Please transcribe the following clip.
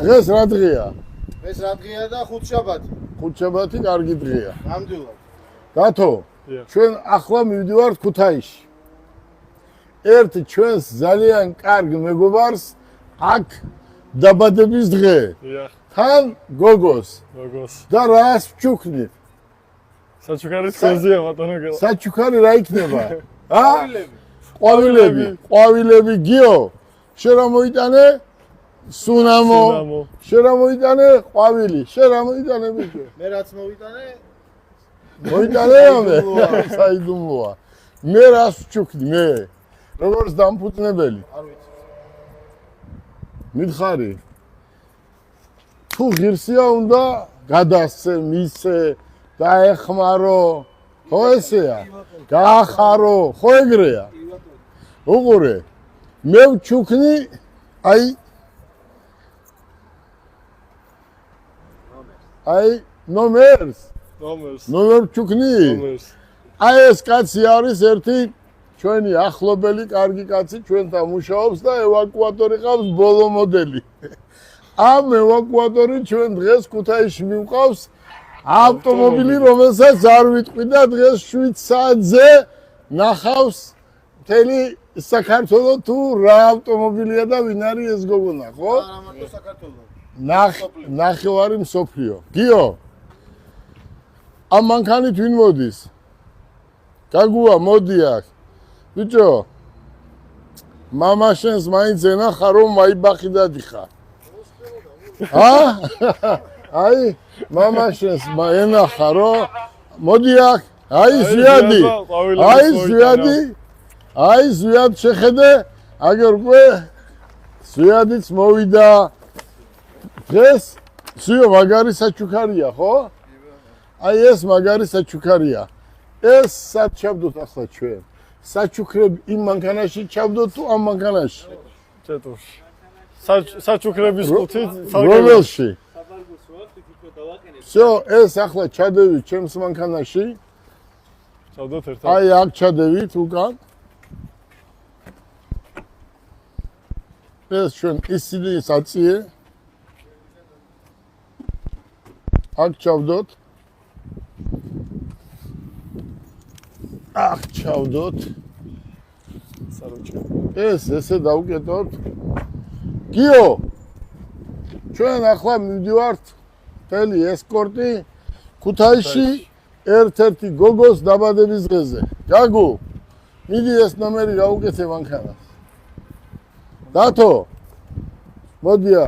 დღეს რა დღეა? ეს რა დღეა და ხუთშაბათი. ხუთშაბათი კარგი დღეა. ნამდვილად. გათო, ჩვენ ახლა მივდივართ ქუთაისში. ერთ ჩვენს ძალიან კარგ მეგობარს აქ დაბადების დღე. თან გოგოს. და რას ვჩუქნით? საჩუქარი სოზია ბატონო გელა. საჩუქარი რა იქნება? ყვავილები გიო. შენ რა მოიტანე? სუნამო. შენ რა მოიტანე? ყვავილი. შენ რა მოიტანე ბიჭო? მე რაც მოვიტანე? მოიტანე ამე? საიდუმლოა. მე რას ვჩუქნი მე? როგორც დამფუძნებელი. არ ვიცი. მითხარი. თუ ღირსია უნდა გადასცე, მისცე, დაეხმარო. ხო ესეა? გაახარო, ხო ეგრეა? უყურე. მე ვჩუქნი ნომერს ვჩუქნი? ეს კაცი არის ერთი ჩვენი ახლობელი კარგი კაცი ჩვენთან მუშაობს და ევაკუატორი ყავს ბოლო მოდელი. ამ ევაკუატორი ჩვენ დღეს ქუთაისში მივყავს ავტომობილი, რომელსაც არ ვიტყვი და დღეს 7 საათზე ნახავს მთელი საქართველო თუ რა ავტომობილია და ვინ არის ეს გოგონა, ხო? არა მარტო საქართველო. ნახევარი მსოფლიო. გიო. ამ მანქანით ვინ მოდის? გაგუა მოდი აქ. ბიჭო. მამა შენს მაინც ენახა რომ მაიბახი დადიხარ. აი, მამა შენს ენახა რომ მოდი აქ. აი ზვიად შეხედე, აგერ უკვე ზვიადიც მოვიდა. დღეს სიო მაგარი საჩუქარია, ხო? აი ეს მაგარი საჩუქარია. ეს სად ჩავდოთ ახლა ჩვენ? საჩუქრები იმ მანქანაში ჩავდოთ თუ ამ მანქანაში? ჩეტურში. საჩუქრების ყუთით რომელში? სიო ეს ახლა ჩადევით ჩემს მანქანაში. ჩავდოთ ერთად. აი აქ ჩადევით უკან. ეს ჩვენ ისინი საწიე. აქ ჩავდოთ. აქ ჩავდოთ. ეს ესე დავუკეტოთ. გიო. ჩვენ ახლა მივდივართ მთელი ესკორტი ქუთაისში ერთ-ერთი გოგოს დაბადების დღეზე. გაგუ, მიდი ეს ნომერი გავუკეთე მანქანას. დათო, მოდია.